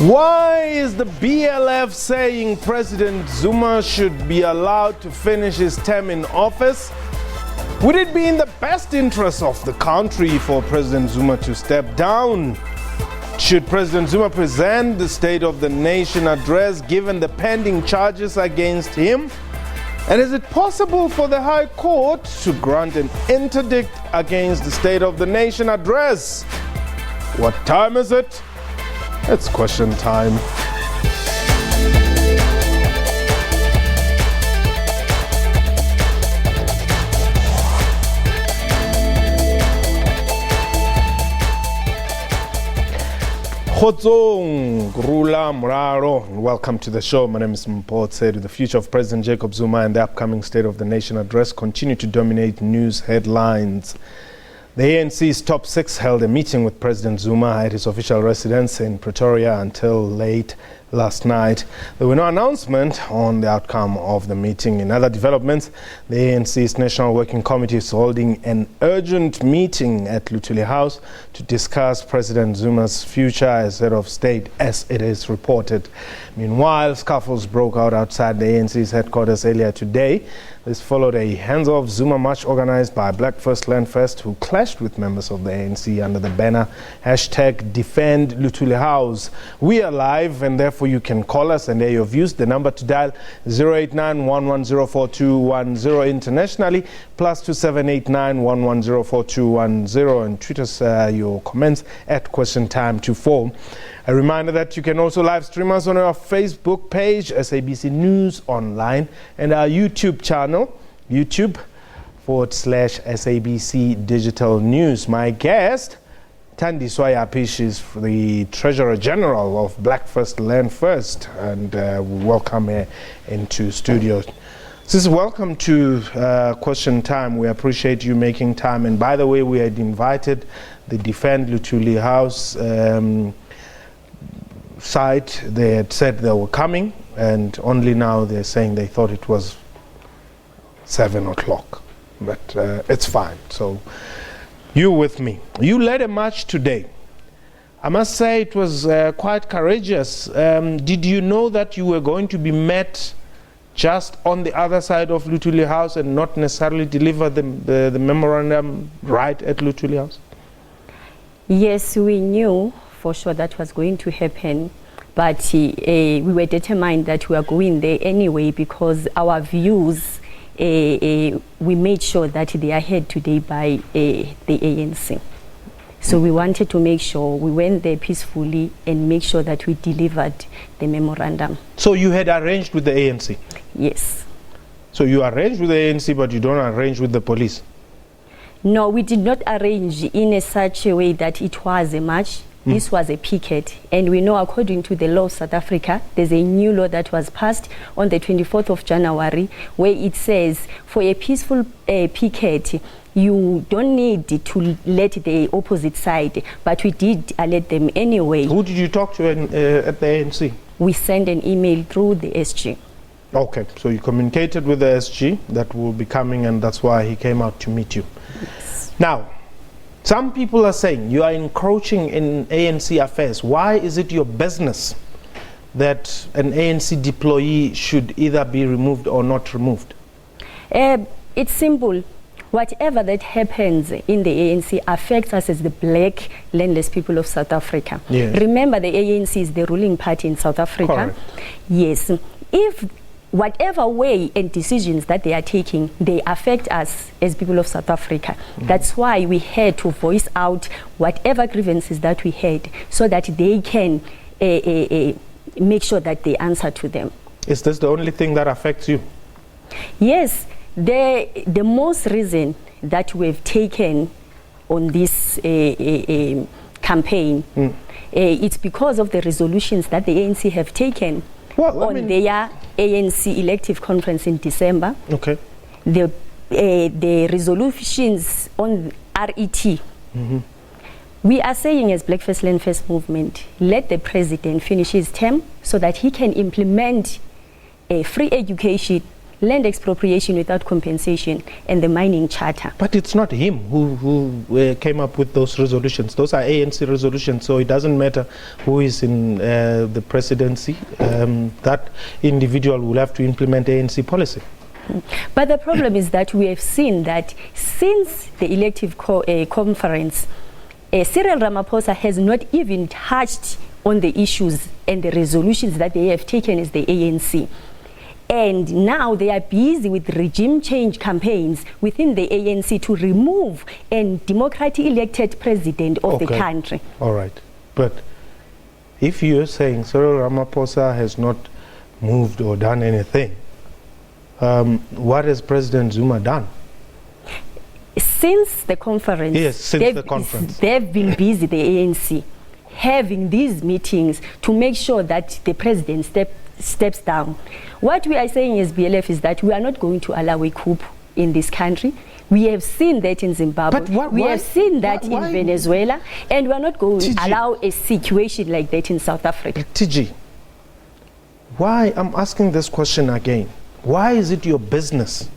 Why is the BLF saying President Zuma should be allowed to finish his term in office? Would it be in the best interest of the country for President Zuma to step down? Should President Zuma present the State of the Nation address given the pending charges against him? And is it possible for the High Court to grant an interdict against the State of the Nation address? What time is it? It's question time. Khotsong, Rula Mraro, and welcome to the show. My name is Mpho Tsedu. The future of President Jacob Zuma and the upcoming State of the Nation address continue to dominate news headlines. The ANC's top six held a meeting with President Zuma at his official residence in Pretoria until late last night. There were no announcement on the outcome of the meeting. In other developments, the ANC's National Working Committee is holding an urgent meeting at Luthuli House to discuss President Zuma's future as head of state, as it is reported. Meanwhile, scuffles broke out outside the ANC's headquarters earlier today. This followed a HandsOffZuma march organized by Black First Land First, who clashed with members of the ANC under the banner #DefendLuthuli House. We are live, and therefore you can call us and air your views. The number to dial 089-1104-210 internationally, +27891104210, and tweet us your comments at QuestionTime24. A reminder that you can also live stream us on our Facebook page, SABC News Online, and our YouTube channel, YouTube.com/SABC Digital News. My guest, Thandi Swayapish, is the Treasurer General of Black First Land First, and we welcome her into studio. Sis, welcome to Question Time. We appreciate you making time. And by the way, we had invited the Defend Luthuli House site. They had said they were coming, and only now they're saying they thought it was 7 o'clock, but it's fine. So you with me. You led a march today. I must say it was quite courageous. Did you know that you were going to be met just on the other side of Luthuli House and not necessarily deliver the memorandum right at Luthuli House? Yes, we knew for sure that was going to happen, but we were determined that we are going there anyway because our views, we made sure that they are heard today by the ANC. So we wanted to make sure we went there peacefully and make sure that we delivered the memorandum. So you had arranged with the ANC? Yes. So you arranged with the ANC, but you don't arrange with the police? No, we did not arrange in such a way that it was a march. This was a picket, and we know according to the law of South Africa, there's a new law that was passed on the 24th of January, where it says for a peaceful picket, you don't need to let the opposite side, but we did alert them anyway. Who did you talk to at the ANC? We sent an email through the SG. Okay, so you communicated with the SG that will be coming, and that's why he came out to meet you. Yes. Now, some people are saying you are encroaching in ANC affairs. Why is it your business that an ANC deployee should either be removed or not removed? It's simple. Whatever that happens in the ANC affects us as the black landless people of South Africa. Yes. Remember, the ANC is the ruling party in South Africa. Correct. Yes. If whatever way and decisions that they are taking, they affect us as people of South Africa. That's why we had to voice out whatever grievances that we had so that they can make sure that they answer to them. Is this the only thing that affects you? Yes. The most reason that we've taken on this campaign, it's because of the resolutions that the ANC have taken on their ANC elective conference in December. Okay. The resolutions on RET. We are saying as Black First Land First movement, let the president finish his term so that he can implement a free education, land expropriation without compensation, and the mining charter. But it's not him who came up with those resolutions. Those are ANC resolutions, so it doesn't matter who is in the presidency. That individual will have to implement ANC policy. But the problem is that we have seen that since the elective conference, Cyril Ramaphosa has not even touched on the issues and the resolutions that they have taken as the ANC. And now they are busy with regime change campaigns within the ANC to remove a democratically elected president of the country. All right. But if you're saying Cyril Ramaphosa has not moved or done anything, what has President Zuma done? Since the conference, yes, since the conference, they've been busy, the ANC, having these meetings to make sure that the president steps down. What we are saying as BLF is that we are not going to allow a coup in this country. We have seen that in Zimbabwe. We have seen that in Venezuela, and we are not going to allow a situation like that in South Africa. TG, why, I'm asking this question again, why is it your business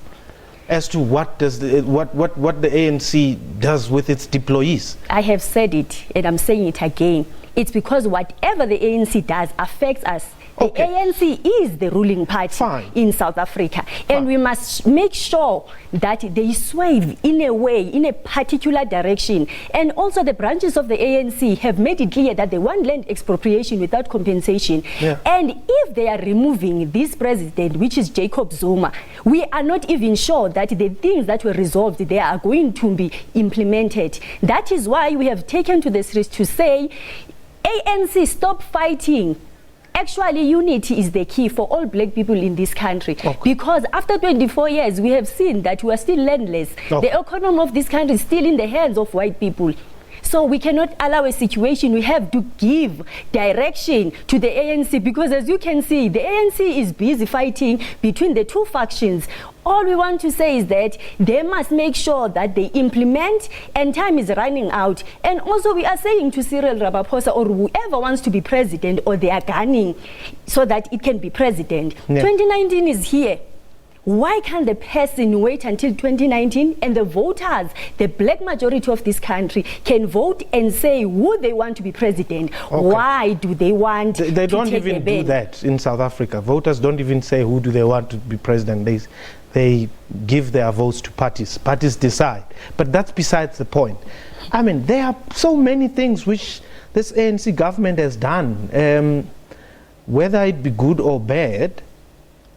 as to what does what the ANC does with its deployees? I have said it, and I'm saying it again. It's because whatever the ANC does affects us. The ANC is the ruling party in South Africa, and we must make sure that they swerve in a way, in a particular direction. And also the branches of the ANC have made it clear that they want land expropriation without compensation. And if they are removing this president, which is Jacob Zuma, we are not even sure that the things that were resolved there are going to be implemented. That is why we have taken to the streets to say, ANC, stop fighting. Actually, unity is the key for all black people in this country. Because after 24 years, we have seen that we are still landless. The economy of this country is still in the hands of white people. So we cannot allow a situation. We have to give direction to the ANC, because as you can see, the ANC is busy fighting between the two factions. All we want to say is that they must make sure that they implement, and time is running out. And also we are saying to Cyril Ramaphosa or whoever wants to be president, or they are gunning so that it can be president. 2019 is here. Why can't the person wait until 2019 and the voters, the black majority of this country, can vote and say who they want to be president? Why do they want to They don't even do that in South Africa. Voters don't even say who do they want to be president. They give their votes to parties. Parties decide. But that's besides the point. I mean, there are so many things which this ANC government has done, whether it be good or bad,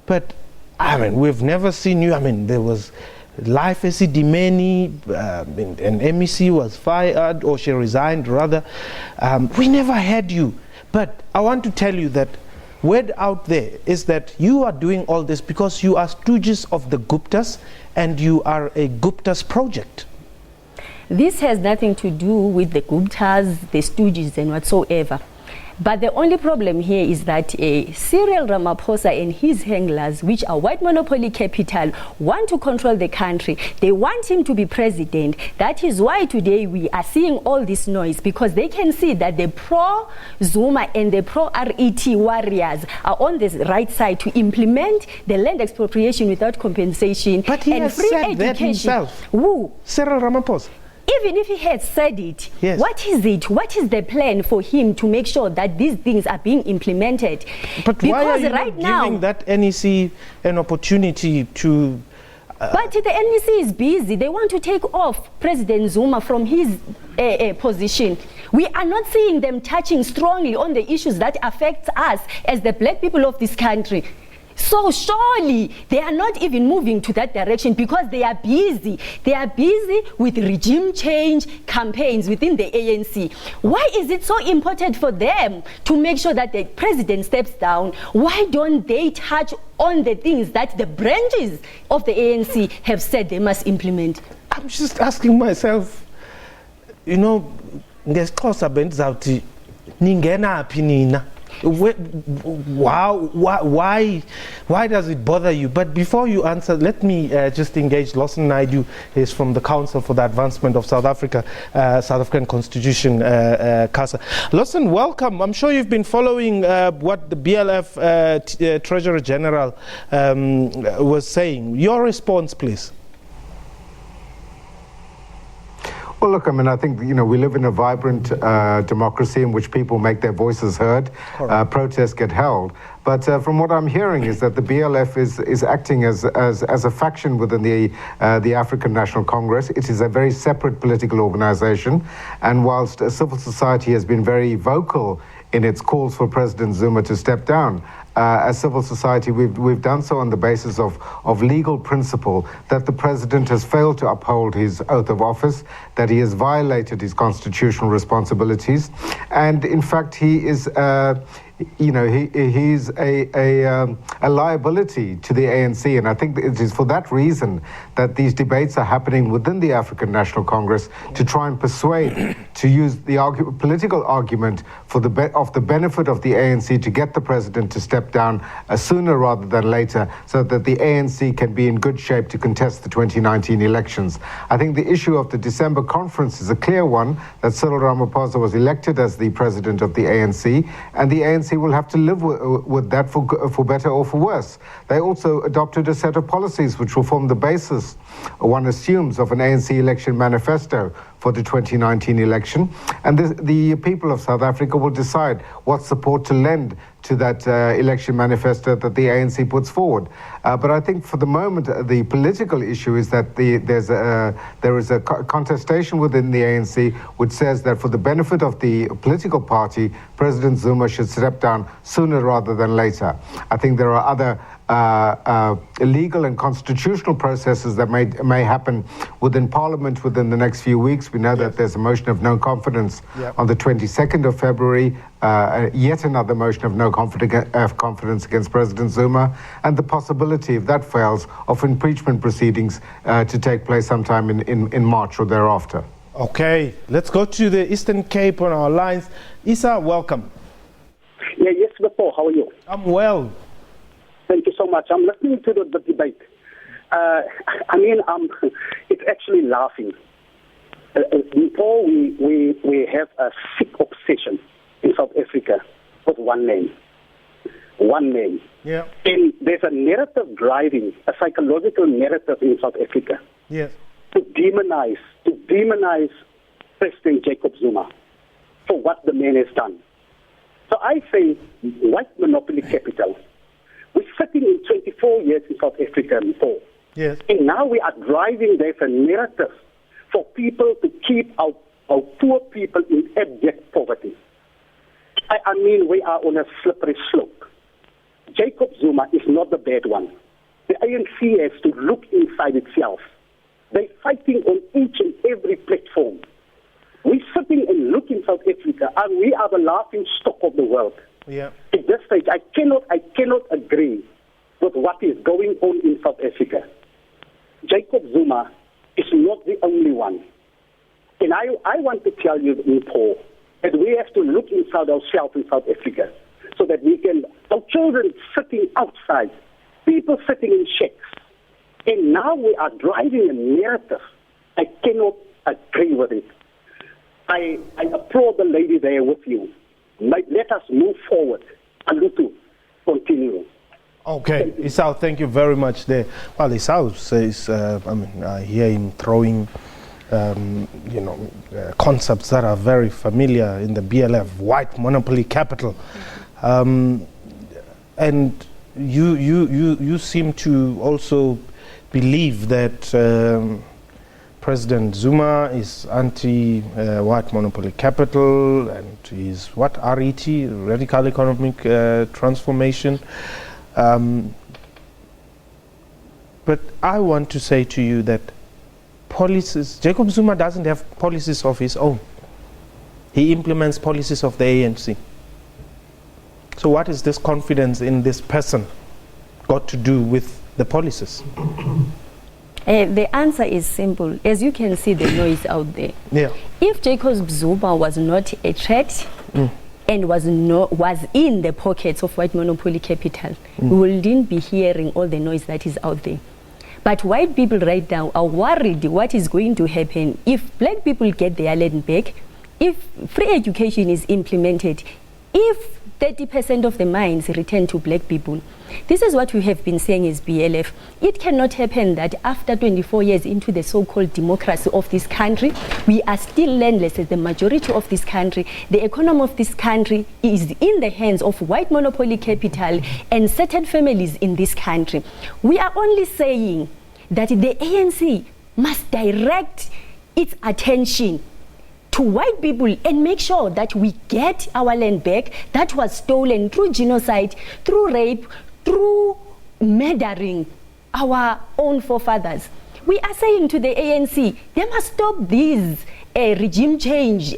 but I mean, we've never seen you. I mean, there was Life Esidimeni, an MEC was fired, or she resigned rather. We never had you. But I want to tell you that word out there is that you are doing all this because you are stooges of the Guptas, and you are a Guptas project. This has nothing to do with the Guptas, the stooges and whatsoever. But the only problem here is that Cyril Ramaphosa and his handlers, which are white monopoly capital, want to control the country. They want him to be president. That is why today we are seeing all this noise, because they can see that the pro-Zuma and the pro-RET warriors are on the right side to implement the land expropriation without compensation. But he has said that himself. Who? Cyril Ramaphosa. Even if he had said it, what is it? What is the plan for him to make sure that these things are being implemented? But because why are you not giving that NEC an opportunity to... But the NEC is busy. They want to take off President Zuma from his position. We are not seeing them touching strongly on the issues that affect us as the black people of this country. So surely they are not even moving to that direction because they are busy. They are busy with regime change campaigns within the ANC. Why is it so important for them to make sure that the president steps down? Why don't they touch on the things that the branches of the ANC have said they must implement? I'm just asking myself, you know, ngesixhosa bendizawuthi ningena phi nina? Why does it bother you? But before you answer, let me just engage. Lawson Naidu is from the Council for the Advancement of South African Constitution, CASA. Lawson, welcome. I'm sure you've been following what the BLF Treasurer General was saying. Your response, please. Well, look, I mean, I think, we live in a vibrant democracy in which people make their voices heard, protests get held. But from what I'm hearing is that the BLF is acting as a faction within the African National Congress. It is a very separate political organization. And whilst civil society has been very vocal in its calls for President Zuma to step down, as civil society, we've done so on the basis of legal principle that the president has failed to uphold his oath of office, that he has violated his constitutional responsibilities, and in fact he is he's a liability to the ANC, and I think it is for that reason that these debates are happening within the African National Congress to try and persuade, to use the political argument for the benefit of the ANC to get the president to step down sooner rather than later, so that the ANC can be in good shape to contest the 2019 elections. I think the issue of the December conference is a clear one, that Cyril Ramaphosa was elected as the president of the ANC, and the ANC will have to live with that for better or for worse. They also adopted a set of policies which will form the basis, one assumes, of an ANC election manifesto for the 2019 election. And the people of South Africa will decide what support to lend to that election manifesto that the ANC puts forward. But I think for the moment, the political issue is that there is a contestation within the ANC which says that for the benefit of the political party, President Zuma should step down sooner rather than later. I think there are other legal and constitutional processes that may happen within Parliament within the next few weeks. We know that there's a motion of no confidence on the 22nd of February, yet another motion of no confidence against President Zuma, and the possibility, if that fails, of impeachment proceedings to take place sometime in March or thereafter. Okay, let's go to the Eastern Cape on our lines. Isa, welcome. Yeah, yes, Paul, how are you? I'm well. Thank you so much. I'm listening to the debate. It's actually laughing. Paul, we have a sick obsession in South Africa with one name. One name. Yeah. And there's a narrative driving, a psychological narrative in South Africa. Yes. To demonize President Jacob Zuma for what the man has done. So I say, white monopoly capital. We're sitting in 24 years in South Africa before. Yes. And now we are driving there's a narrative for people to keep our poor people in abject poverty. I mean, we are on a slippery slope. Jacob Zuma is not the bad one. The ANC has to look inside itself. They're fighting on each and every platform. We're sitting and looking South Africa, and we are the laughing stock of the world. Yeah. At this stage, I cannot agree with what is going on in South Africa. Jacob Zuma is not the only one. And I want to tell you, Paul, that we have to look inside ourselves in South Africa so that we can, our children sitting outside, people sitting in shacks. And now we are driving a narrative. I cannot agree with it. I applaud the lady there with you. Let us move forward. Alutu, continue. Okay, Isao, thank you very much there. Well, Isao says, I hear him throwing, concepts that are very familiar in the BLF, white monopoly capital. And you seem to also believe that President Zuma is anti-white monopoly capital, and is what, RET, radical economic transformation. But I want to say to you that policies, Jacob Zuma doesn't have policies of his own. He implements policies of the ANC. So what is this confidence in this person got to do with the policies? The answer is simple. As you can see the noise out there. Yeah. If Jacob Zuma was not a threat, and was in the pockets of white monopoly capital, we wouldn't be hearing all the noise that is out there. But white people right now are worried what is going to happen if black people get their land back, if free education is implemented, if 30% of the mines return to black people. This is what we have been saying as BLF. It cannot happen that after 24 years into the so-called democracy of this country, we are still landless as the majority of this country. The economy of this country is in the hands of white monopoly capital and certain families in this country. We are only saying that the ANC must direct its attention to white people and make sure that we get our land back that was stolen through genocide, through rape, through murdering our own forefathers. We are saying to the ANC, they must stop these regime change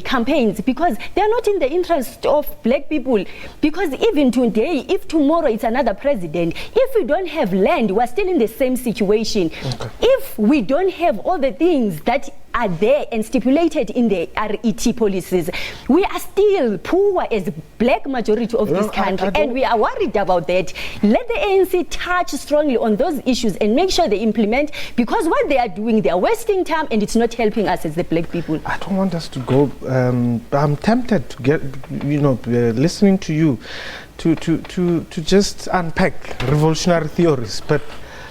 campaigns, because they are not in the interest of black people. Because even today, if tomorrow it's another president, if we don't have land, we're still in the same situation. Okay. If we don't have all the things that are there and stipulated in the RET policies, we are still poor as black majority of this country, and we are worried about that. Let the ANC touch strongly on those issues and make sure they implement, because what they are doing, they are wasting time and it's not helping us as the black people. I don't want us to go. I'm tempted to get, listening to you, to just unpack revolutionary theories. But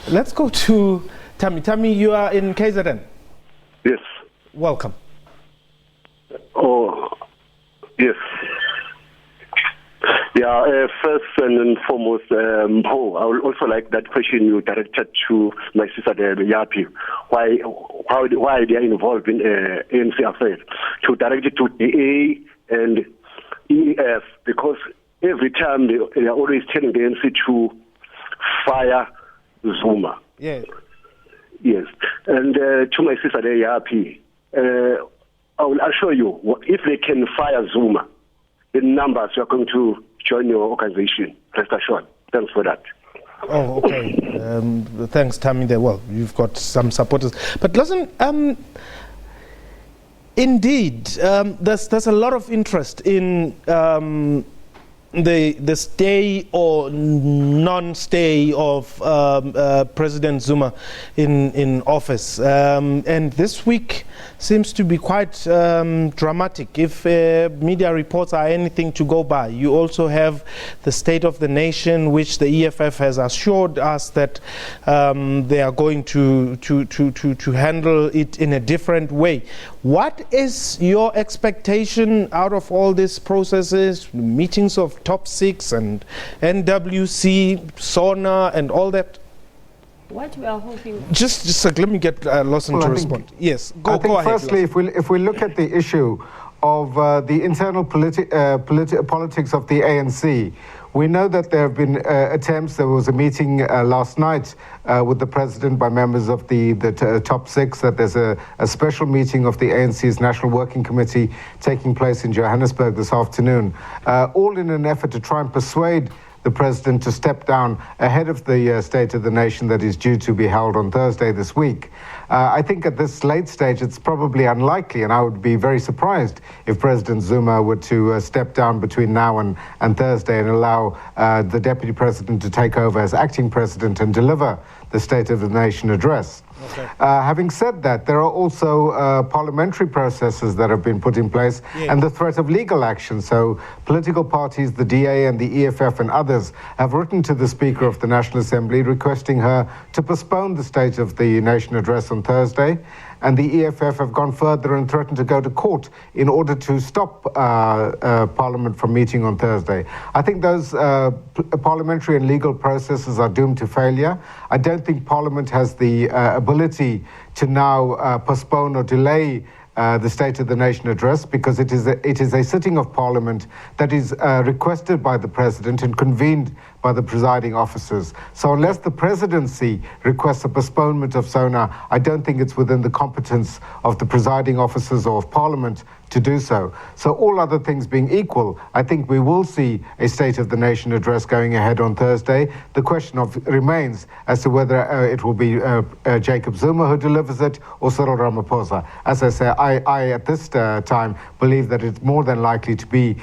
let's go to Tammy. Tammy, you are in KZN. Yes. Welcome. Oh, yes. Yeah, first and foremost, I would also like that question you directed to my sister, Yapi. Why they are involved in ANC affairs? To direct it to the A and EF, because every time they are always telling the ANC to fire Zuma. Yeah. Yes. And to my sister, Yapi, I will assure you, if they can fire Zuma, in numbers, you are going to join your organization. Rest assured. Thanks for that. Oh, okay. Thanks, Tammy. There. Well, you've got some supporters. But listen, indeed, there's a lot of interest in the stay or non-stay of President Zuma in office, and this week seems to be quite dramatic. If media reports are anything to go by, you also have the State of the Nation, which the EFF has assured us that they are going to handle it in a different way. What is your expectation out of all these processes, meetings of Top 6 and NWC, SONA and all that? What we are hoping... Just let me get Lawson to respond. Yes, go ahead. Firstly, if we look at the issue of the internal politics of the ANC, we know that there have been attempts. There was a meeting last night with the president by members of the Top 6, that there's a special meeting of the ANC's National Working Committee taking place in Johannesburg this afternoon, all in an effort to try and persuade the president to step down ahead of the State of the Nation that is due to be held on Thursday this week. I think at this late stage it's probably unlikely, and I would be very surprised if President Zuma were to step down between now and Thursday and allow the Deputy President to take over as acting president and deliver the State of the Nation address. Okay. Having said that, there are also parliamentary processes that have been put in place, and the threat of legal action. So political parties, the DA and the EFF and others, have written to the Speaker of the National Assembly requesting her to postpone the State of the Nation address on Thursday. And the EFF have gone further and threatened to go to court in order to stop Parliament from meeting on Thursday. I think those parliamentary and legal processes are doomed to failure. I don't think Parliament has the ability to now postpone or delay the State of the Nation address, because it is a sitting of Parliament that is requested by the President and convened by the presiding officers. So unless the presidency requests a postponement of SONA, I don't think it's within the competence of the presiding officers or of Parliament to do so. So all other things being equal, I think we will see a State of the Nation address going ahead on Thursday. The question remains as to whether it will be Jacob Zuma who delivers it or Cyril Ramaphosa. As I say, I at this time believe that it's more than likely to be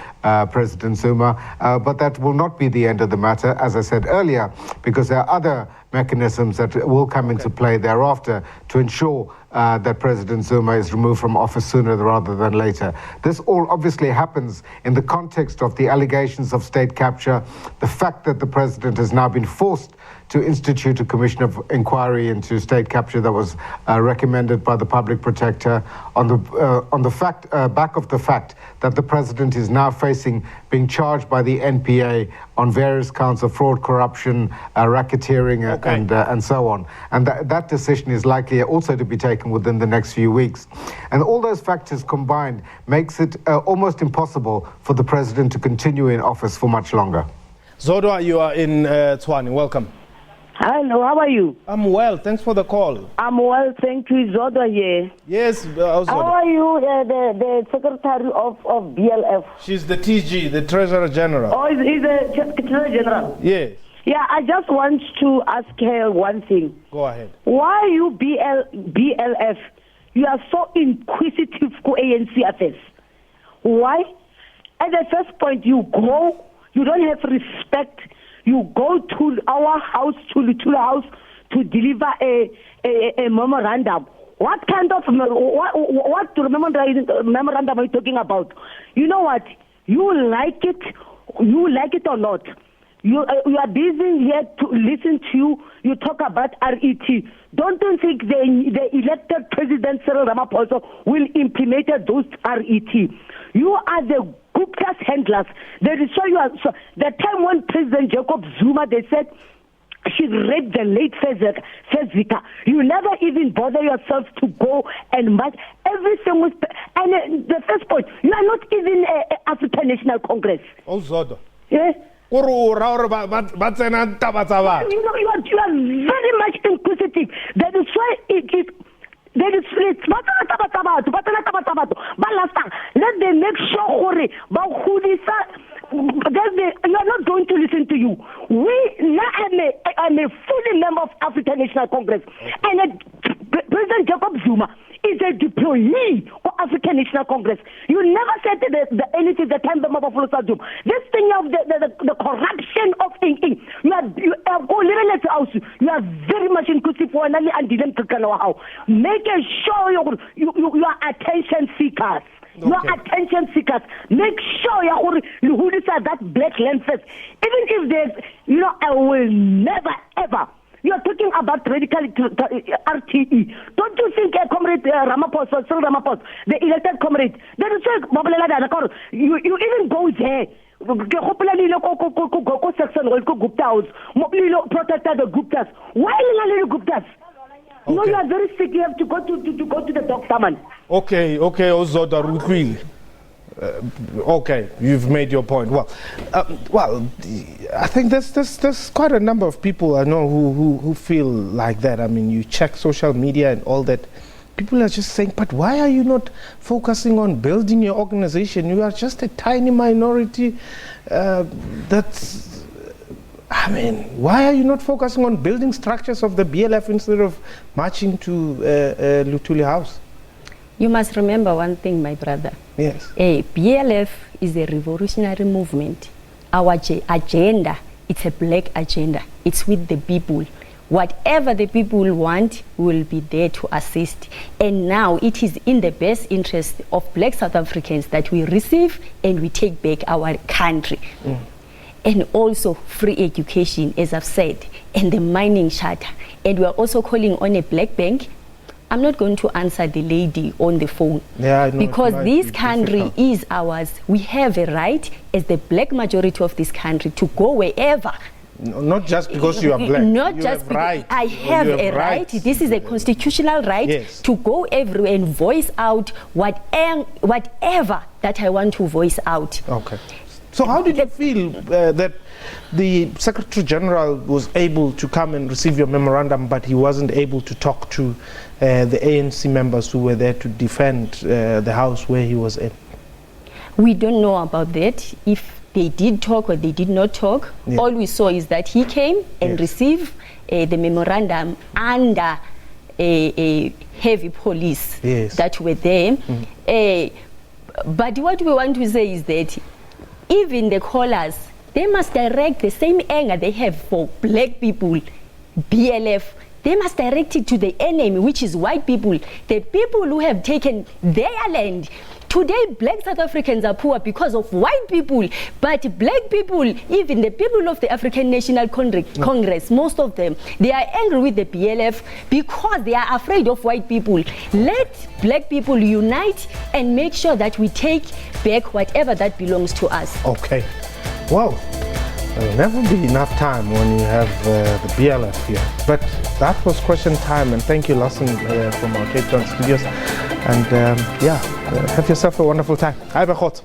President Zuma, but that will not be the end of the matter, as I said earlier, because there are other mechanisms that will come into play thereafter to ensure that President Zuma is removed from office sooner rather than later. This all obviously happens in the context of the allegations of state capture, the fact that the president has now been forced to institute a commission of inquiry into state capture that was recommended by the public protector, on the fact back of the fact that the president is now being charged by the NPA on various counts of fraud, corruption, racketeering, and so on. And that decision is likely also to be taken within the next few weeks. And all those factors combined makes it almost impossible for the president to continue in office for much longer. Zodwa, you are in Tshwane. Welcome. Hello, how are you? I'm well. Thanks for the call. I'm well, thank you. Zodwa here. Yes, Zodwa. How are you, the Secretary of BLF? She's the TG, the Treasurer General. Oh, he's the Secretary General? Yes. Yeah, I just want to ask her one thing. Go ahead. Why you BLF, you are so inquisitive for ANC affairs? Why? At the first point, you go, you don't have respect. You go to our house, to Luthuli House, to deliver a memorandum. What kind of what memorandum are you talking about? You know what? You like it or not. You are busy here to listen to you. You talk about RET. Don't you think the elected President Cyril Ramaphosa will implement those RET? You are the Gupta's handlers. They show you the time when President Jacob Zuma, they said she raped the late Fezika. You never even bother yourself to go and march. Everything was, and the first point, you are not even African National Congress. Oh, Zodo. Yeah. You know, you are very much inquisitive. That is why it is. Let them make sure you are not going to listen to you. I'm a fully member of African National Congress, and President Jacob Zuma is a deployee of African National Congress. You never said anything the time the mob of Luthuli. This thing of the corruption of thinking, you are very much inclusive for another and didn't how. Make sure you are attention seekers. Okay. You are attention seekers. Make sure you are that black land first. Even if there's, I will never ever. You are talking about radical RTE. Don't you think Comrade Ramaphosa, Cyril Ramaphosa, the elected comrade, that is why you even go there. Protect the Guptas. Why are you Guptas? Okay. No, you are very sick. You have to go to the doctor, man. Okay, Ozoda Rukwil. Okay, you've made your point. Well, I think there's quite a number of people I know who feel like that. I mean, you check social media and all that. People are just saying, but why are you not focusing on building your organization? You are just a tiny minority. Why are you not focusing on building structures of the BLF instead of marching to Luthuli House? You must remember one thing, my brother. Yes. BLF is a revolutionary movement. Our agenda, it's a black agenda. It's with the people. Whatever the people want, we will be there to assist. And now it is in the best interest of black South Africans that we receive and we take back our country. Mm. And also free education, as I've said, and the mining charter. And we are also calling on a black bank. I'm not going to answer the lady on the phone. Yeah, I know, because this country is ours. We have a right, as the black majority of this country, to go wherever. No, not just because you are black. Not you just have because right. I have a right. This is a constitutional right, yes, to go everywhere and voice out whatever that I want to voice out. Okay. So how did you feel that the Secretary General was able to come and receive your memorandum, but he wasn't able to talk to the ANC members who were there to defend the house where he was in? We don't know about that, if they did talk or they did not talk. Yeah. All we saw is that he came and Yes. received the memorandum under a heavy police Yes. that were there. But what we want to say is that even the callers, they must direct the same anger they have for black people, BLF, they must direct it to the enemy, which is white people, the people who have taken their land. Today, black South Africans are poor because of white people, but black people, even the people of the African National Congress, most of them, they are angry with the BLF because they are afraid of white people. Let black people unite and make sure that we take back whatever that belongs to us. Okay. Well, there will never be enough time when you have the BLF here. But that was question time, and thank you, Lawson, from our Cape Town studios. And have yourself a wonderful time. Hi, Bechot.